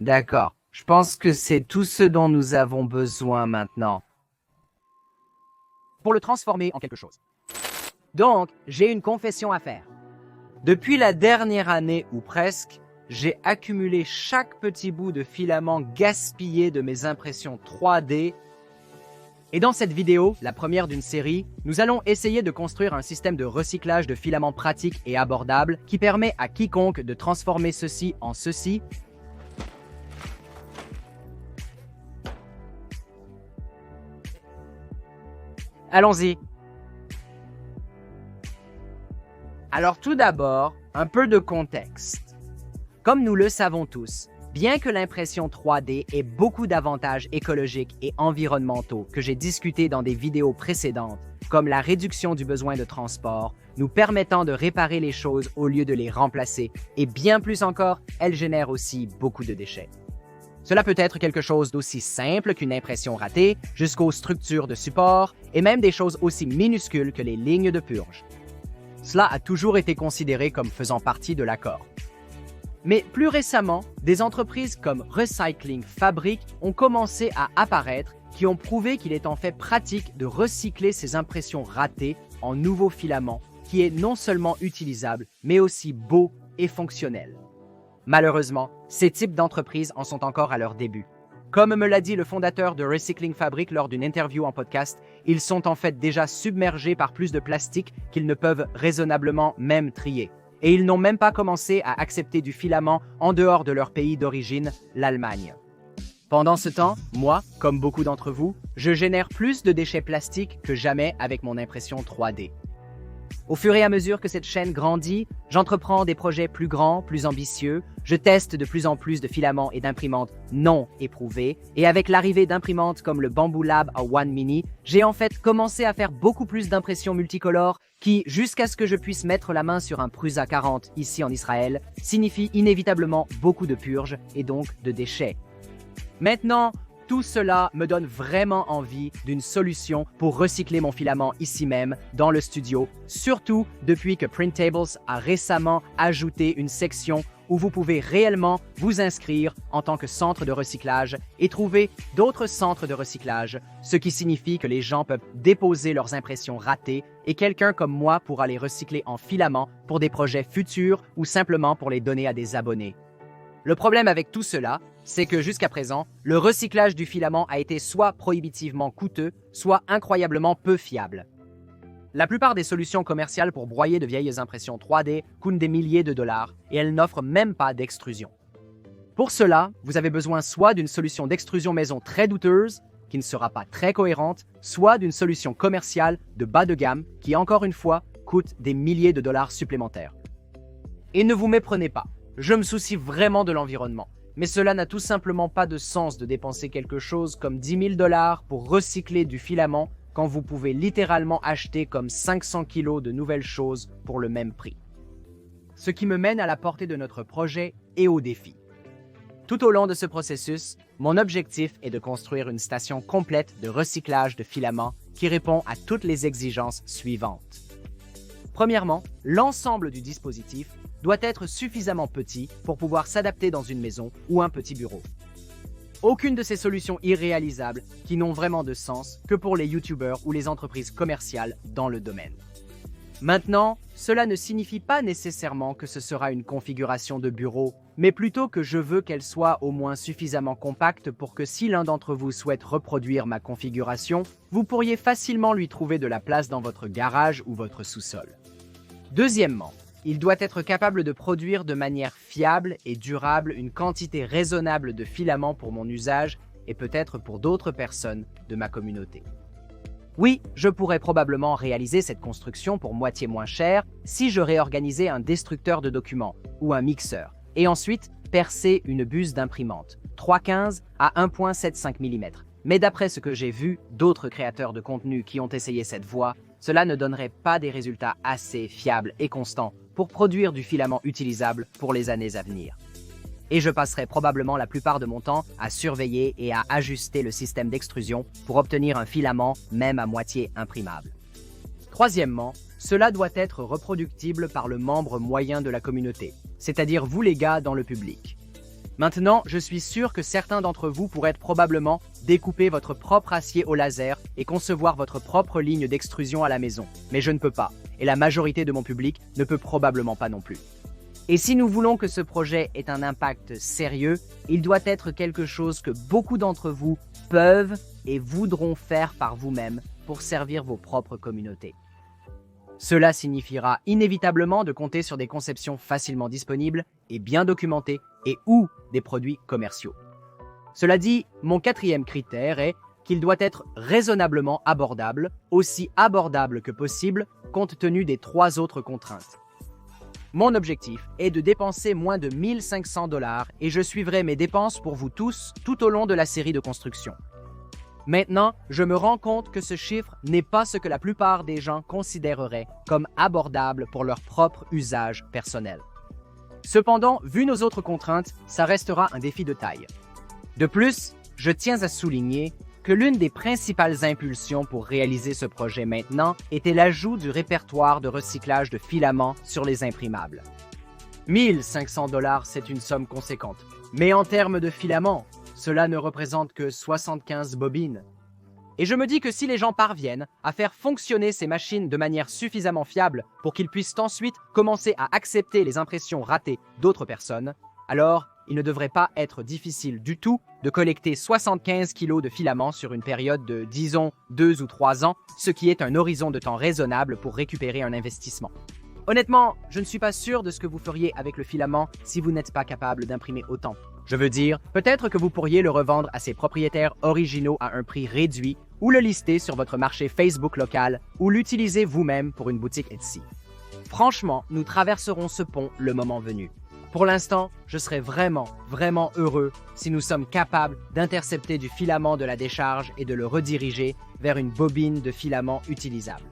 D'accord. Je pense que c'est tout ce dont nous avons besoin maintenant. Pour le transformer en quelque chose. Donc, j'ai une confession à faire. Depuis la dernière année ou presque, j'ai accumulé chaque petit bout de filament gaspillé de mes impressions 3D. Et dans cette vidéo, la première d'une série, nous allons essayer de construire un système de recyclage de filaments pratique et abordable qui permet à quiconque de transformer ceci en ceci. Allons-y. Alors tout d'abord, un peu de contexte. Comme nous le savons tous, bien que l'impression 3D ait beaucoup d'avantages écologiques et environnementaux que j'ai discutés dans des vidéos précédentes, comme la réduction du besoin de transport, nous permettant de réparer les choses au lieu de les remplacer, et bien plus encore, elle génère aussi beaucoup de déchets. Cela peut être quelque chose d'aussi simple qu'une impression ratée, jusqu'aux structures de support, et même des choses aussi minuscules que les lignes de purge. Cela a toujours été considéré comme faisant partie de l'accord. Mais plus récemment, des entreprises comme Recycling Fabric ont commencé à apparaître qui ont prouvé qu'il est en fait pratique de recycler ces impressions ratées en nouveaux filaments qui est non seulement utilisable, mais aussi beau et fonctionnel. Malheureusement, ces types d'entreprises en sont encore à leur début. Comme me l'a dit le fondateur de Recycling Fabric lors d'une interview en podcast, ils sont en fait déjà submergés par plus de plastique qu'ils ne peuvent raisonnablement même trier. Et ils n'ont même pas commencé à accepter du filament en dehors de leur pays d'origine, l'Allemagne. Pendant ce temps, moi, comme beaucoup d'entre vous, je génère plus de déchets plastiques que jamais avec mon impression 3D. Au fur et à mesure que cette chaîne grandit, j'entreprends des projets plus grands, plus ambitieux, je teste de plus en plus de filaments et d'imprimantes non éprouvées, et avec l'arrivée d'imprimantes comme le Bamboo Lab A1 Mini, j'ai en fait commencé à faire beaucoup plus d'impressions multicolores qui, jusqu'à ce que je puisse mettre la main sur un Prusa 40 ici en Israël, signifie inévitablement beaucoup de purges et donc de déchets. Maintenant, tout cela me donne vraiment envie d'une solution pour recycler mon filament ici même, dans le studio, surtout depuis que Printables a récemment ajouté une section où vous pouvez réellement vous inscrire en tant que centre de recyclage et trouver d'autres centres de recyclage, ce qui signifie que les gens peuvent déposer leurs impressions ratées et quelqu'un comme moi pourra les recycler en filaments pour des projets futurs ou simplement pour les donner à des abonnés. Le problème avec tout cela, c'est que jusqu'à présent, le recyclage du filament a été soit prohibitivement coûteux, soit incroyablement peu fiable. La plupart des solutions commerciales pour broyer de vieilles impressions 3D coûtent des milliers de dollars et elles n'offrent même pas d'extrusion. Pour cela, vous avez besoin soit d'une solution d'extrusion maison très douteuse, qui ne sera pas très cohérente, soit d'une solution commerciale de bas de gamme qui, encore une fois, coûte des milliers de dollars supplémentaires. Et ne vous méprenez pas. Je me soucie vraiment de l'environnement, mais cela n'a tout simplement pas de sens de dépenser quelque chose comme 10 000 dollars pour recycler du filament quand vous pouvez littéralement acheter comme 500 kilos de nouvelles choses pour le même prix. Ce qui me mène à la portée de notre projet et au défi. Tout au long de ce processus, mon objectif est de construire une station complète de recyclage de filaments qui répond à toutes les exigences suivantes. Premièrement, l'ensemble du dispositif doit être suffisamment petit pour pouvoir s'adapter dans une maison ou un petit bureau. Aucune de ces solutions irréalisables qui n'ont vraiment de sens que pour les YouTubers ou les entreprises commerciales dans le domaine. Maintenant, cela ne signifie pas nécessairement que ce sera une configuration de bureau, mais plutôt que je veux qu'elle soit au moins suffisamment compacte pour que si l'un d'entre vous souhaite reproduire ma configuration, vous pourriez facilement lui trouver de la place dans votre garage ou votre sous-sol. Deuxièmement, il doit être capable de produire de manière fiable et durable une quantité raisonnable de filaments pour mon usage et peut-être pour d'autres personnes de ma communauté. Oui, je pourrais probablement réaliser cette construction pour moitié moins cher si je réorganisais un destructeur de documents ou un mixeur et ensuite percer une buse d'imprimante 3,15 à 1,75 mm. Mais d'après ce que j'ai vu d'autres créateurs de contenu qui ont essayé cette voie, cela ne donnerait pas des résultats assez fiables et constants pour produire du filament utilisable pour les années à venir. Et je passerai probablement la plupart de mon temps à surveiller et à ajuster le système d'extrusion pour obtenir un filament même à moitié imprimable. Troisièmement, cela doit être reproductible par le membre moyen de la communauté, c'est-à-dire vous les gars dans le public. Maintenant, je suis sûr que certains d'entre vous pourraient probablement découper votre propre acier au laser et concevoir votre propre ligne d'extrusion à la maison. Mais je ne peux pas, et la majorité de mon public ne peut probablement pas non plus. Et si nous voulons que ce projet ait un impact sérieux, il doit être quelque chose que beaucoup d'entre vous peuvent et voudront faire par vous-même pour servir vos propres communautés. Cela signifiera inévitablement de compter sur des conceptions facilement disponibles et bien documentées et ou des produits commerciaux. Cela dit, mon quatrième critère est qu'il doit être raisonnablement abordable, aussi abordable que possible compte tenu des 3 autres contraintes. Mon objectif est de dépenser moins de 1 500 $ et je suivrai mes dépenses pour vous tous tout au long de la série de construction. Maintenant, je me rends compte que ce chiffre n'est pas ce que la plupart des gens considéreraient comme abordable pour leur propre usage personnel. Cependant, vu nos autres contraintes, ça restera un défi de taille. De plus, je tiens à souligner que l'une des principales impulsions pour réaliser ce projet maintenant était l'ajout du répertoire de recyclage de filaments sur les imprimables. 1 500 $, c'est une somme conséquente, mais en termes de filaments, cela ne représente que 75 bobines. Et je me dis que si les gens parviennent à faire fonctionner ces machines de manière suffisamment fiable pour qu'ils puissent ensuite commencer à accepter les impressions ratées d'autres personnes, alors il ne devrait pas être difficile du tout de collecter 75 kilos de filaments sur une période de, disons, 2 ou 3 ans, ce qui est un horizon de temps raisonnable pour récupérer un investissement. Honnêtement, je ne suis pas sûr de ce que vous feriez avec le filament si vous n'êtes pas capable d'imprimer autant. Je veux dire, peut-être que vous pourriez le revendre à ses propriétaires originaux à un prix réduit ou le lister sur votre marché Facebook local ou l'utiliser vous-même pour une boutique Etsy. Franchement, nous traverserons ce pont le moment venu. Pour l'instant, je serais vraiment heureux si nous sommes capables d'intercepter du filament de la décharge et de le rediriger vers une bobine de filament utilisable.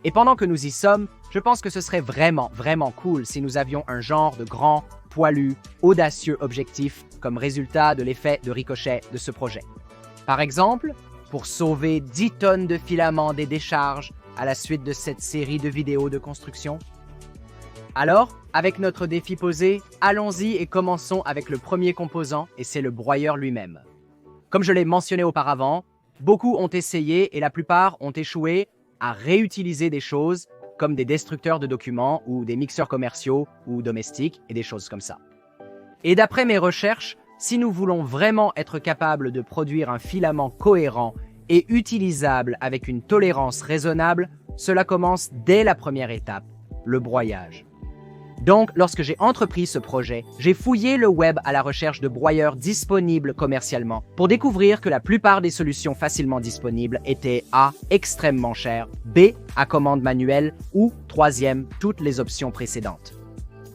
Et pendant que nous y sommes, je pense que ce serait vraiment cool si nous avions un genre de grand, poilu, audacieux objectif comme résultat de l'effet de ricochet de ce projet. Par exemple, pour sauver 10 tonnes de filaments des décharges à la suite de cette série de vidéos de construction. Alors, avec notre défi posé, allons-y et commençons avec le premier composant et c'est le broyeur lui-même. Comme je l'ai mentionné auparavant, beaucoup ont essayé et la plupart ont échoué à réutiliser des choses comme des destructeurs de documents ou des mixeurs commerciaux ou domestiques et des choses comme ça. Et d'après mes recherches, si nous voulons vraiment être capables de produire un filament cohérent et utilisable avec une tolérance raisonnable, cela commence dès la première étape, le broyage. Donc, lorsque j'ai entrepris ce projet, j'ai fouillé le web à la recherche de broyeurs disponibles commercialement pour découvrir que la plupart des solutions facilement disponibles étaient A. extrêmement chères, B. à commande manuelle ou, troisième, toutes les options précédentes.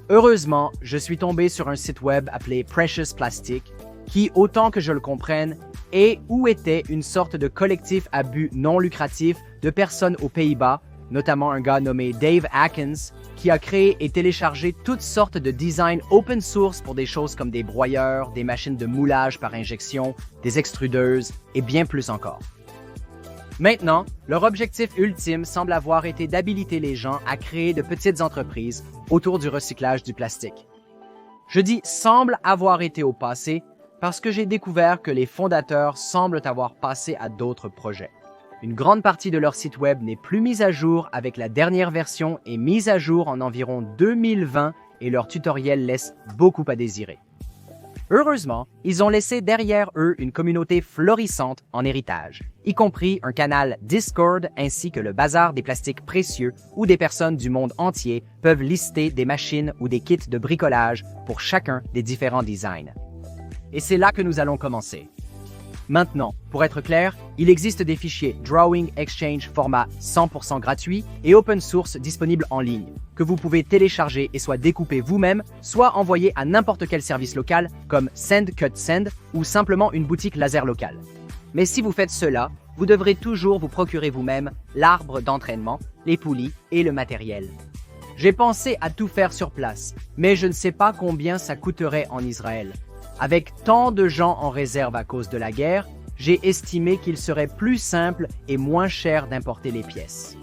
Heureusement, je suis tombé sur un site web appelé Precious Plastic qui, autant que je le comprenne, est ou était une sorte de collectif à but non lucratif de personnes aux Pays-Bas, notamment un gars nommé Dave Atkins, qui a créé et téléchargé toutes sortes de designs open source pour des choses comme des broyeurs, des machines de moulage par injection, des extrudeuses et bien plus encore. Maintenant, leur objectif ultime semble avoir été d'habiliter les gens à créer de petites entreprises autour du recyclage du plastique. Je dis « semble avoir été au passé » parce que j'ai découvert que les fondateurs semblent avoir passé à d'autres projets. Une grande partie de leur site web n'est plus mise à jour avec la dernière version et mise à jour en environ 2020 et leur tutoriel laisse beaucoup à désirer. Heureusement, ils ont laissé derrière eux une communauté florissante en héritage, y compris un canal Discord ainsi que le bazar des plastiques précieux où des personnes du monde entier peuvent lister des machines ou des kits de bricolage pour chacun des différents designs. Et c'est là que nous allons commencer. Maintenant, pour être clair, il existe des fichiers Drawing Exchange format 100% gratuit et open source disponibles en ligne, que vous pouvez télécharger et soit découper vous-même, soit envoyer à n'importe quel service local comme SendCutSend ou simplement une boutique laser locale. Mais si vous faites cela, vous devrez toujours vous procurer vous-même l'arbre d'entraînement, les poulies et le matériel. J'ai pensé à tout faire sur place, mais je ne sais pas combien ça coûterait en Israël. Avec tant de gens en réserve à cause de la guerre, j'ai estimé qu'il serait plus simple et moins cher d'importer les pièces.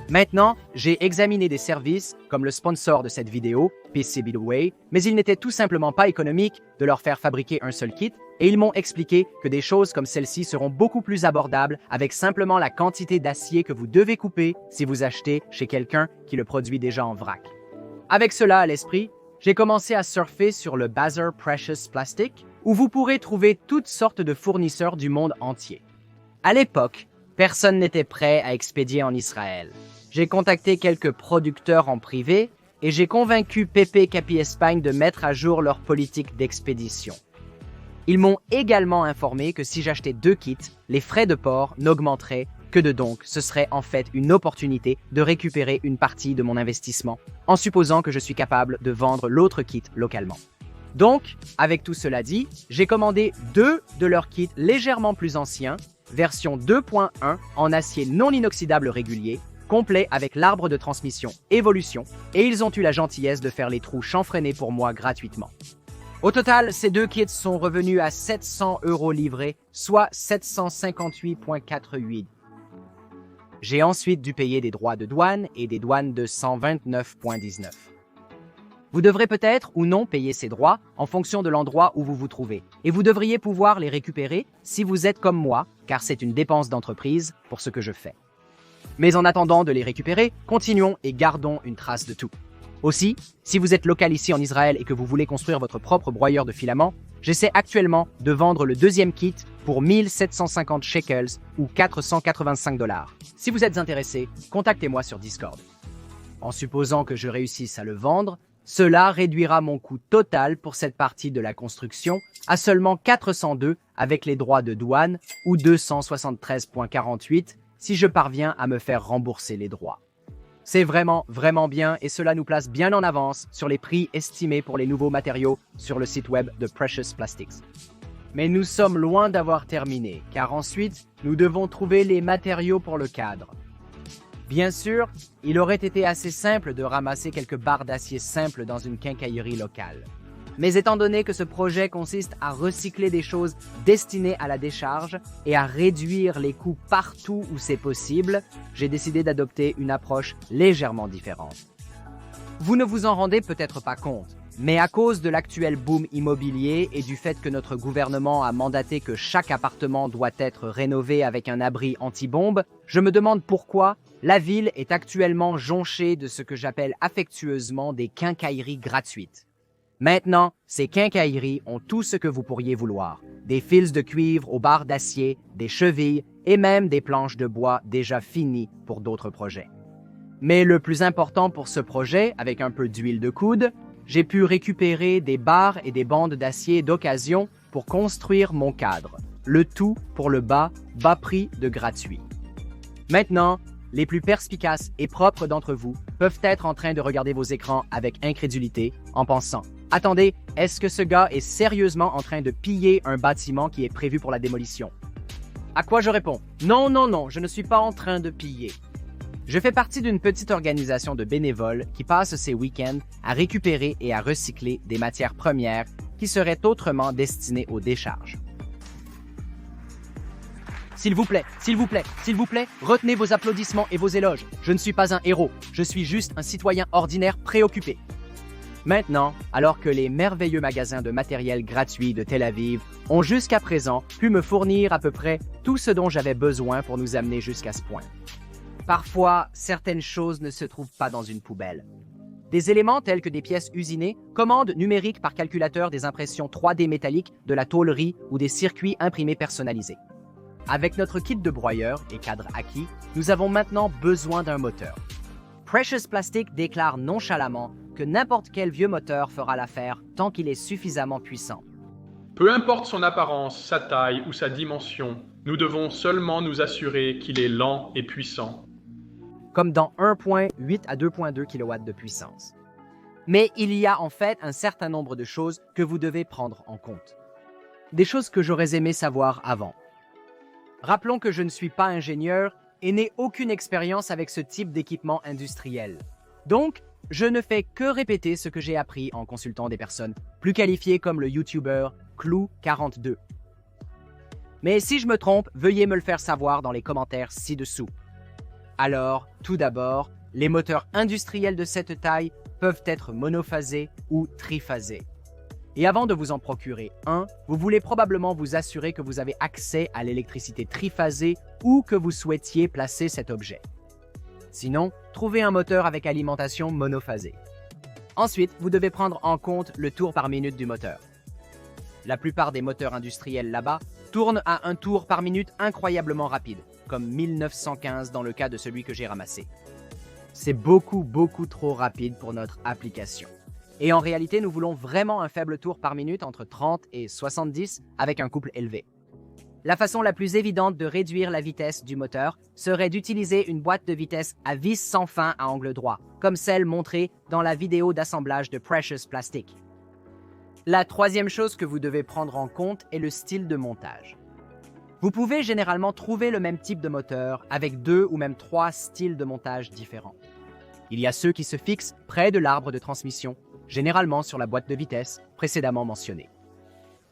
Maintenant, j'ai examiné des services comme le sponsor de cette vidéo, PCBWay, mais il n'était tout simplement pas économique de leur faire fabriquer un seul kit et ils m'ont expliqué que des choses comme celle-ci seront beaucoup plus abordables avec simplement la quantité d'acier que vous devez couper si vous achetez chez quelqu'un qui le produit déjà en vrac. Avec cela à l'esprit, j'ai commencé à surfer sur le Bazaar Precious Plastic où vous pourrez trouver toutes sortes de fournisseurs du monde entier. À l'époque, personne n'était prêt à expédier en Israël. J'ai contacté quelques producteurs en privé et j'ai convaincu Pepe Capi Espagne de mettre à jour leur politique d'expédition. Ils m'ont également informé que si j'achetais 2 kits, les frais de port n'augmenteraient que de donc. Ce serait en fait une opportunité de récupérer une partie de mon investissement, en supposant que je suis capable de vendre l'autre kit localement. Donc, avec tout cela dit, j'ai commandé 2 de leurs kits légèrement plus anciens, version 2.1 en acier non inoxydable régulier, complet avec l'arbre de transmission Evolution, et ils ont eu la gentillesse de faire les trous chanfreinés pour moi gratuitement. Au total, ces 2 kits sont revenus à 700 € livrés, soit 758,48. J'ai ensuite dû payer des droits de douane et des douanes de 129,19. Vous devrez peut-être ou non payer ces droits en fonction de l'endroit où vous vous trouvez, et vous devriez pouvoir les récupérer si vous êtes comme moi, car c'est une dépense d'entreprise pour ce que je fais. Mais en attendant de les récupérer, continuons et gardons une trace de tout. Aussi, si vous êtes local ici en Israël et que vous voulez construire votre propre broyeur de filaments, j'essaie actuellement de vendre le 2e kit pour 1750 shekels ou 485 $. Si vous êtes intéressé, contactez-moi sur Discord. En supposant que je réussisse à le vendre, cela réduira mon coût total pour cette partie de la construction à seulement 402 avec les droits de douane ou 273,48 si je parviens à me faire rembourser les droits. C'est vraiment bien et cela nous place bien en avance sur les prix estimés pour les nouveaux matériaux sur le site web de Precious Plastics. Mais nous sommes loin d'avoir terminé, car ensuite, nous devons trouver les matériaux pour le cadre. Bien sûr, il aurait été assez simple de ramasser quelques barres d'acier simples dans une quincaillerie locale. Mais étant donné que ce projet consiste à recycler des choses destinées à la décharge et à réduire les coûts partout où c'est possible, j'ai décidé d'adopter une approche légèrement différente. Vous ne vous en rendez peut-être pas compte, mais à cause de l'actuel boom immobilier et du fait que notre gouvernement a mandaté que chaque appartement doit être rénové avec un abri anti-bombe, je me demande pourquoi la ville est actuellement jonchée de ce que j'appelle affectueusement des quincailleries gratuites. Maintenant, ces quincailleries ont tout ce que vous pourriez vouloir. Des fils de cuivre aux barres d'acier, des chevilles et même des planches de bois déjà finies pour d'autres projets. Mais le plus important pour ce projet, avec un peu d'huile de coude, j'ai pu récupérer des barres et des bandes d'acier d'occasion pour construire mon cadre. Le tout pour le bas prix de gratuit. Maintenant, les plus perspicaces et propres d'entre vous peuvent être en train de regarder vos écrans avec incrédulité en pensant « Attendez, est-ce que ce gars est sérieusement en train de piller un bâtiment qui est prévu pour la démolition ?» À quoi je réponds « Non, je ne suis pas en train de piller. » Je fais partie d'une petite organisation de bénévoles qui passe ses week-ends à récupérer et à recycler des matières premières qui seraient autrement destinées aux décharges. S'il vous plaît, retenez vos applaudissements et vos éloges. Je ne suis pas un héros, je suis juste un citoyen ordinaire préoccupé. Maintenant, alors que les merveilleux magasins de matériel gratuit de Tel Aviv ont jusqu'à présent pu me fournir à peu près tout ce dont j'avais besoin pour nous amener jusqu'à ce point. Parfois, certaines choses ne se trouvent pas dans une poubelle. Des éléments tels que des pièces usinées, commandes numériques par calculateur, des impressions 3D métalliques, de la tôlerie ou des circuits imprimés personnalisés. Avec notre kit de broyeur et cadre acquis, nous avons maintenant besoin d'un moteur. Precious Plastic déclare nonchalamment que n'importe quel vieux moteur fera l'affaire tant qu'il est suffisamment puissant. Peu importe son apparence, sa taille ou sa dimension, nous devons seulement nous assurer qu'il est lent et puissant. Comme dans 1.8 à 2.2 kW de puissance. Mais il y a en fait un certain nombre de choses que vous devez prendre en compte. Des choses que j'aurais aimé savoir avant. Rappelons que je ne suis pas ingénieur et n'ai aucune expérience avec ce type d'équipement industriel. Donc, je ne fais que répéter ce que j'ai appris en consultant des personnes plus qualifiées comme le YouTuber Clou42. Mais si je me trompe, veuillez me le faire savoir dans les commentaires ci-dessous. Alors, tout d'abord, les moteurs industriels de cette taille peuvent être monophasés ou triphasés. Et avant de vous en procurer un, vous voulez probablement vous assurer que vous avez accès à l'électricité triphasée ou que vous souhaitiez placer cet objet. Sinon, trouvez un moteur avec alimentation monophasée. Ensuite, vous devez prendre en compte le tour par minute du moteur. La plupart des moteurs industriels là-bas tournent à un tour par minute incroyablement rapide, comme 1915 dans le cas de celui que j'ai ramassé. C'est beaucoup trop rapide pour notre application. Et en réalité, nous voulons vraiment un faible tour par minute entre 30 et 70 avec un couple élevé. La façon la plus évidente de réduire la vitesse du moteur serait d'utiliser une boîte de vitesse à vis sans fin à angle droit, comme celle montrée dans la vidéo d'assemblage de Precious Plastic. La troisième chose que vous devez prendre en compte est le style de montage. Vous pouvez généralement trouver le même type de moteur avec 2 ou même 3 styles de montage différents. Il y a ceux qui se fixent près de l'arbre de transmission, généralement sur la boîte de vitesse précédemment mentionnée.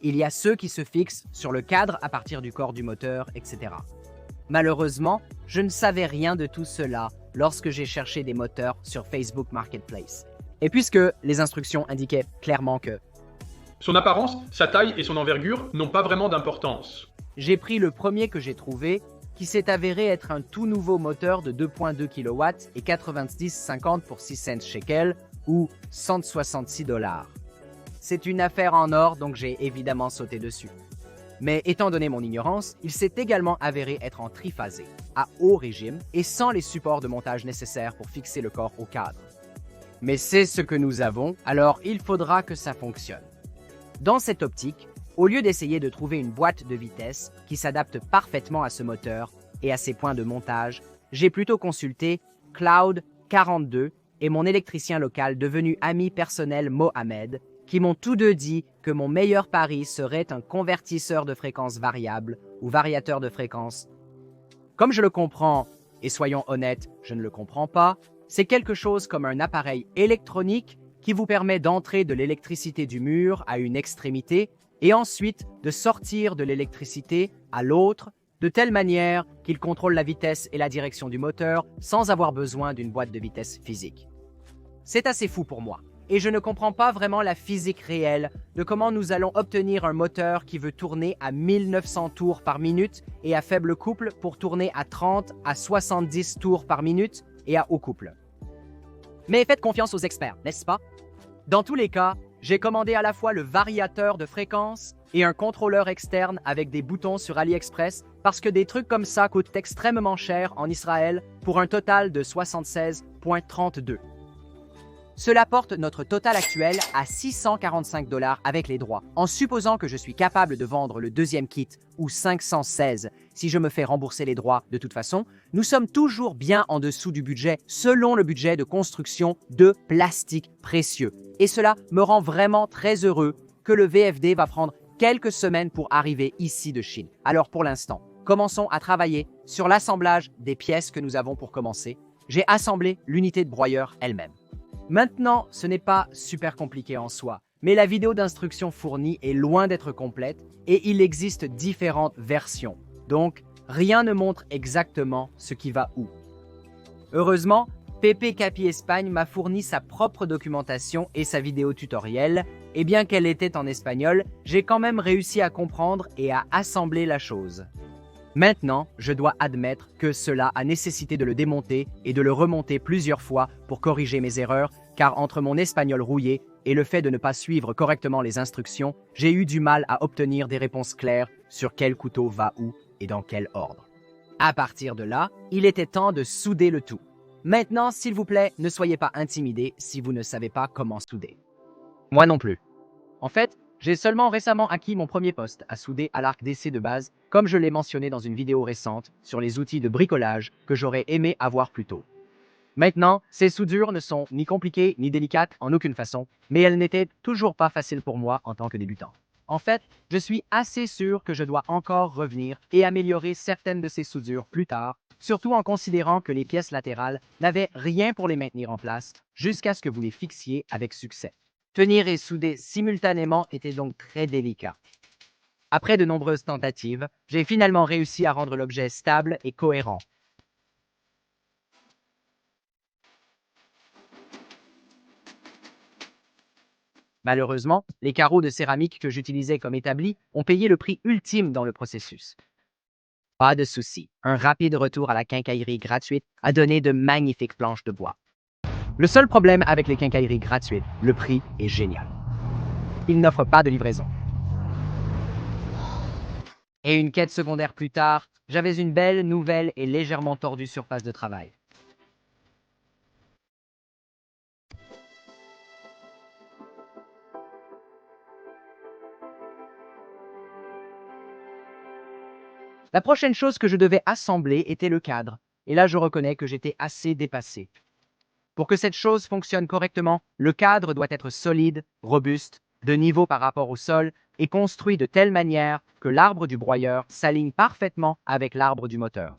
Il y a ceux qui se fixent sur le cadre à partir du corps du moteur, etc. Malheureusement, je ne savais rien de tout cela lorsque j'ai cherché des moteurs sur Facebook Marketplace. Et puisque les instructions indiquaient clairement que Son apparence, sa taille et son envergure n'ont pas vraiment d'importance. j'ai pris le premier que j'ai trouvé, qui s'est avéré être un tout nouveau moteur de 2.2 kW et 90,50 pour 6 cents shekels ou 166 $. C'est une affaire en or, donc j'ai évidemment sauté dessus. Mais étant donné mon ignorance, il s'est également avéré être en triphasé, à haut régime et sans les supports de montage nécessaires pour fixer le corps au cadre. Mais c'est ce que nous avons, alors il faudra que ça fonctionne. Dans cette optique, au lieu d'essayer de trouver une boîte de vitesse qui s'adapte parfaitement à ce moteur et à ses points de montage, j'ai plutôt consulté Cloud42 et mon électricien local devenu ami personnel Mohamed, qui m'ont tous deux dit que mon meilleur pari serait un convertisseur de fréquence variable ou variateur de fréquence. Comme je le comprends, et soyons honnêtes, je ne le comprends pas, c'est quelque chose comme un appareil électronique qui vous permet d'entrer de l'électricité du mur à une extrémité et ensuite de sortir de l'électricité à l'autre, de telle manière qu'il contrôle la vitesse et la direction du moteur sans avoir besoin d'une boîte de vitesse physique. C'est assez fou pour moi, et je ne comprends pas vraiment la physique réelle de comment nous allons obtenir un moteur qui veut tourner à 1900 tours par minute et à faible couple pour tourner à 30 à 70 tours par minute et à haut couple. Mais faites confiance aux experts, n'est-ce pas? Dans tous les cas, j'ai commandé à la fois le variateur de fréquence et un contrôleur externe avec des boutons sur AliExpress parce que des trucs comme ça coûtent extrêmement cher en Israël pour un total de 76,32 $. Cela porte notre total actuel à 645 $ avec les droits, en supposant que je suis capable de vendre le deuxième kit ou 516 si je me fais rembourser les droits de toute façon. Nous sommes toujours bien en dessous du budget selon le budget de construction de plastique précieux. Et cela me rend vraiment très heureux que le VFD va prendre quelques semaines pour arriver ici de Chine. Alors pour l'instant, commençons à travailler sur l'assemblage des pièces que nous avons pour commencer. J'ai assemblé l'unité de broyeur elle-même. Maintenant, ce n'est pas super compliqué en soi, mais la vidéo d'instruction fournie est loin d'être complète et il existe différentes versions. Donc, rien ne montre exactement ce qui va où. Heureusement, Pepe Capi Espagne m'a fourni sa propre documentation et sa vidéo tutoriel, et bien qu'elle était en espagnol, j'ai quand même réussi à comprendre et à assembler la chose. Maintenant, je dois admettre que cela a nécessité de le démonter et de le remonter plusieurs fois pour corriger mes erreurs, car entre mon espagnol rouillé et le fait de ne pas suivre correctement les instructions, j'ai eu du mal à obtenir des réponses claires sur quel couteau va où et dans quel ordre. À partir de là, il était temps de souder le tout. Maintenant, s'il vous plaît, ne soyez pas intimidés si vous ne savez pas comment souder. Moi non plus. En fait, j'ai seulement récemment acquis mon premier poste à souder à l'arc d'essai de base, comme je l'ai mentionné dans une vidéo récente sur les outils de bricolage que j'aurais aimé avoir plus tôt. Maintenant, ces soudures ne sont ni compliquées ni délicates en aucune façon, mais elles n'étaient toujours pas faciles pour moi en tant que débutant. En fait, je suis assez sûr que je dois encore revenir et améliorer certaines de ces soudures plus tard, surtout en considérant que les pièces latérales n'avaient rien pour les maintenir en place jusqu'à ce que vous les fixiez avec succès. Tenir et souder simultanément était donc très délicat. Après de nombreuses tentatives, j'ai finalement réussi à rendre l'objet stable et cohérent. Malheureusement, les carreaux de céramique que j'utilisais comme établis ont payé le prix ultime dans le processus. Pas de souci, un rapide retour à la quincaillerie gratuite a donné de magnifiques planches de bois. Le seul problème avec les quincailleries gratuites, le prix est génial. Ils n'offrent pas de livraison. Et une quête secondaire plus tard, j'avais une belle, nouvelle et légèrement tordue surface de travail. La prochaine chose que je devais assembler était le cadre, et là je reconnais que j'étais assez dépassé. Pour que cette chose fonctionne correctement, le cadre doit être solide, robuste, de niveau par rapport au sol et construit de telle manière que l'arbre du broyeur s'aligne parfaitement avec l'arbre du moteur.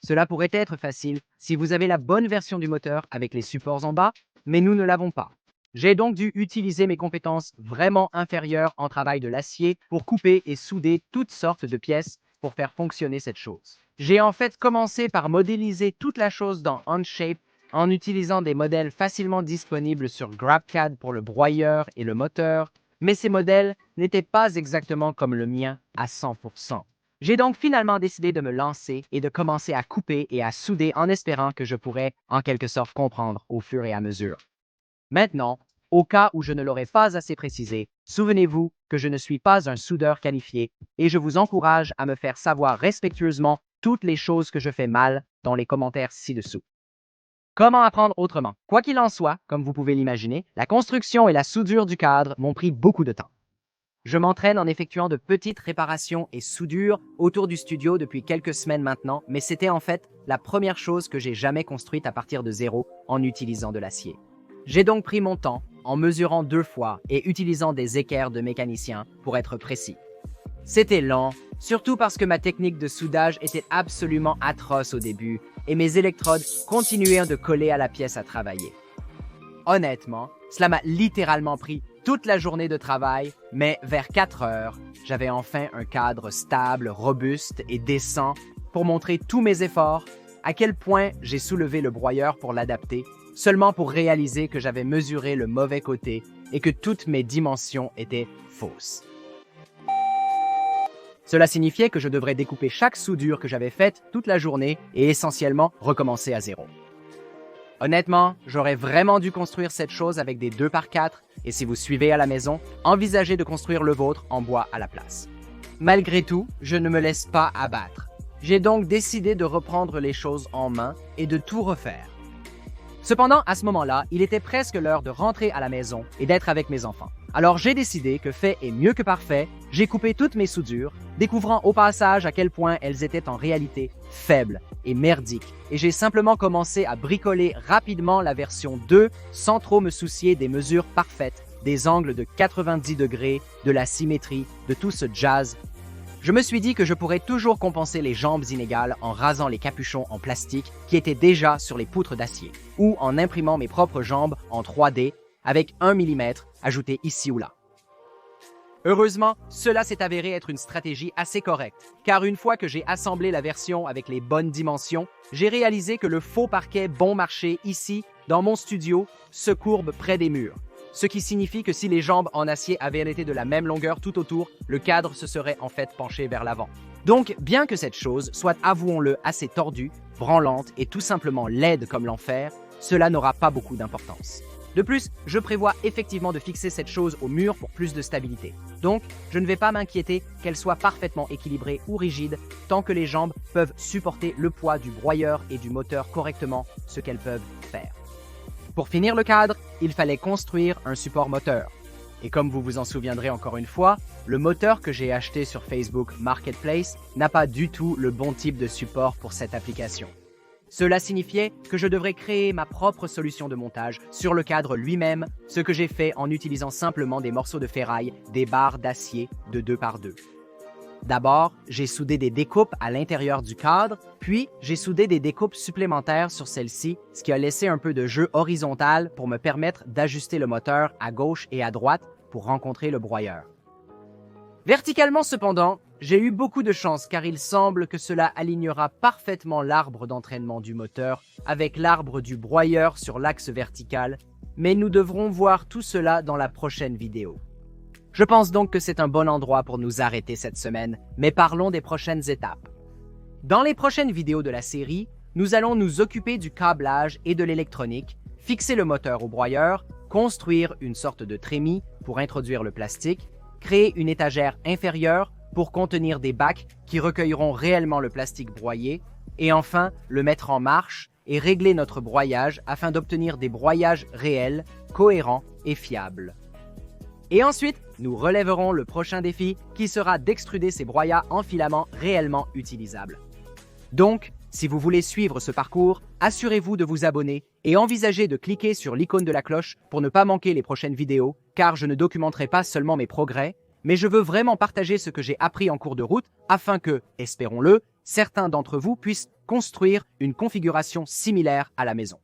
Cela pourrait être facile si vous avez la bonne version du moteur avec les supports en bas, mais nous ne l'avons pas. J'ai donc dû utiliser mes compétences vraiment inférieures en travail de l'acier pour couper et souder toutes sortes de pièces pour faire fonctionner cette chose. J'ai en fait commencé par modéliser toute la chose dans Onshape en utilisant des modèles facilement disponibles sur GrabCAD pour le broyeur et le moteur, mais ces modèles n'étaient pas exactement comme le mien à 100%. J'ai donc finalement décidé de me lancer et de commencer à couper et à souder en espérant que je pourrais en quelque sorte comprendre au fur et à mesure. Maintenant, au cas où je ne l'aurais pas assez précisé, souvenez-vous que je ne suis pas un soudeur qualifié et je vous encourage à me faire savoir respectueusement toutes les choses que je fais mal dans les commentaires ci-dessous. Comment apprendre autrement? Quoi qu'il en soit, comme vous pouvez l'imaginer, la construction et la soudure du cadre m'ont pris beaucoup de temps. Je m'entraîne en effectuant de petites réparations et soudures autour du studio depuis quelques semaines maintenant, mais c'était en fait la première chose que j'ai jamais construite à partir de zéro en utilisant de l'acier. J'ai donc pris mon temps en mesurant 2 fois et utilisant des équerres de mécanicien pour être précis. C'était lent, surtout parce que ma technique de soudage était absolument atroce au début et mes électrodes continuaient de coller à la pièce à travailler. Honnêtement, cela m'a littéralement pris toute la journée de travail, mais vers 4 heures, j'avais enfin un cadre stable, robuste et décent pour montrer tous mes efforts, à quel point j'ai soulevé le broyeur pour l'adapter, seulement pour réaliser que j'avais mesuré le mauvais côté et que toutes mes dimensions étaient fausses. Cela signifiait que je devrais découper chaque soudure que j'avais faite toute la journée et essentiellement recommencer à zéro. Honnêtement, j'aurais vraiment dû construire cette chose avec des 2x4 et si vous suivez à la maison, envisagez de construire le vôtre en bois à la place. Malgré tout, je ne me laisse pas abattre. J'ai donc décidé de reprendre les choses en main et de tout refaire. Cependant, à ce moment-là, il était presque l'heure de rentrer à la maison et d'être avec mes enfants. Alors j'ai décidé que fait est mieux que parfait, j'ai coupé toutes mes soudures, découvrant au passage à quel point elles étaient en réalité faibles et merdiques, et j'ai simplement commencé à bricoler rapidement la version 2 sans trop me soucier des mesures parfaites, des angles de 90 degrés, de la symétrie, de tout ce jazz. Je me suis dit que je pourrais toujours compenser les jambes inégales en rasant les capuchons en plastique qui étaient déjà sur les poutres d'acier, ou en imprimant mes propres jambes en 3D avec 1 mm ajouté ici ou là. Heureusement, cela s'est avéré être une stratégie assez correcte, car une fois que j'ai assemblé la version avec les bonnes dimensions, j'ai réalisé que le faux parquet bon marché ici, dans mon studio, se courbe près des murs. Ce qui signifie que si les jambes en acier avaient été de la même longueur tout autour, le cadre se serait en fait penché vers l'avant. Donc, bien que cette chose soit, avouons-le, assez tordue, branlante et tout simplement laide comme l'enfer, cela n'aura pas beaucoup d'importance. De plus, je prévois effectivement de fixer cette chose au mur pour plus de stabilité. Donc, je ne vais pas m'inquiéter qu'elle soit parfaitement équilibrée ou rigide tant que les jambes peuvent supporter le poids du broyeur et du moteur correctement, ce qu'elles peuvent faire. Pour finir le cadre, il fallait construire un support moteur. Et comme vous vous en souviendrez encore une fois, le moteur que j'ai acheté sur Facebook Marketplace n'a pas du tout le bon type de support pour cette application. Cela signifiait que je devrais créer ma propre solution de montage sur le cadre lui-même, ce que j'ai fait en utilisant simplement des morceaux de ferraille, des barres d'acier de 2x2. D'abord, j'ai soudé des découpes à l'intérieur du cadre, puis j'ai soudé des découpes supplémentaires sur celle-ci, ce qui a laissé un peu de jeu horizontal pour me permettre d'ajuster le moteur à gauche et à droite pour rencontrer le broyeur. Verticalement cependant, j'ai eu beaucoup de chance car il semble que cela alignera parfaitement l'arbre d'entraînement du moteur avec l'arbre du broyeur sur l'axe vertical mais nous devrons voir tout cela dans la prochaine vidéo. Je pense donc que c'est un bon endroit pour nous arrêter cette semaine, mais parlons des prochaines étapes. Dans les prochaines vidéos de la série, nous allons nous occuper du câblage et de l'électronique, fixer le moteur au broyeur, construire une sorte de trémie pour introduire le plastique, créer une étagère inférieure pour contenir des bacs qui recueilleront réellement le plastique broyé, et enfin le mettre en marche et régler notre broyage afin d'obtenir des broyages réels, cohérents et fiables. Et ensuite, nous relèverons le prochain défi qui sera d'extruder ces broyats en filaments réellement utilisables. Donc, si vous voulez suivre ce parcours, assurez-vous de vous abonner et envisagez de cliquer sur l'icône de la cloche pour ne pas manquer les prochaines vidéos, car je ne documenterai pas seulement mes progrès, mais je veux vraiment partager ce que j'ai appris en cours de route afin que, espérons-le, certains d'entre vous puissent construire une configuration similaire à la maison.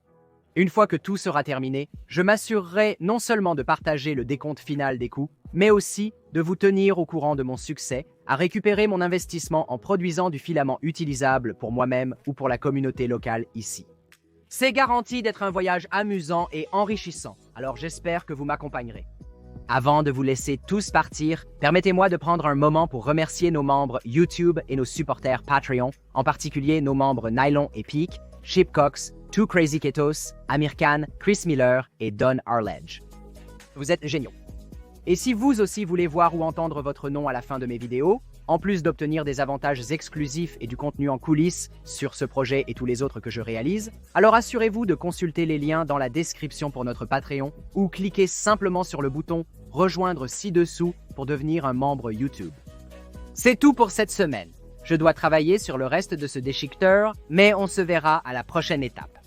Une fois que tout sera terminé, je m'assurerai non seulement de partager le décompte final des coûts, mais aussi de vous tenir au courant de mon succès à récupérer mon investissement en produisant du filament utilisable pour moi-même ou pour la communauté locale ici. C'est garanti d'être un voyage amusant et enrichissant, alors j'espère que vous m'accompagnerez. Avant de vous laisser tous partir, permettez-moi de prendre un moment pour remercier nos membres YouTube et nos supporters Patreon, en particulier nos membres Nylon et Peak, Chip Cox, Two Crazy Ketos, Amir Khan, Chris Miller et Don Arledge. Vous êtes géniaux. Et si vous aussi voulez voir ou entendre votre nom à la fin de mes vidéos, en plus d'obtenir des avantages exclusifs et du contenu en coulisses sur ce projet et tous les autres que je réalise, alors assurez-vous de consulter les liens dans la description pour notre Patreon ou cliquez simplement sur le bouton « Rejoindre » ci-dessous pour devenir un membre YouTube. C'est tout pour cette semaine. Je dois travailler sur le reste de ce déchiqueteur, mais on se verra à la prochaine étape.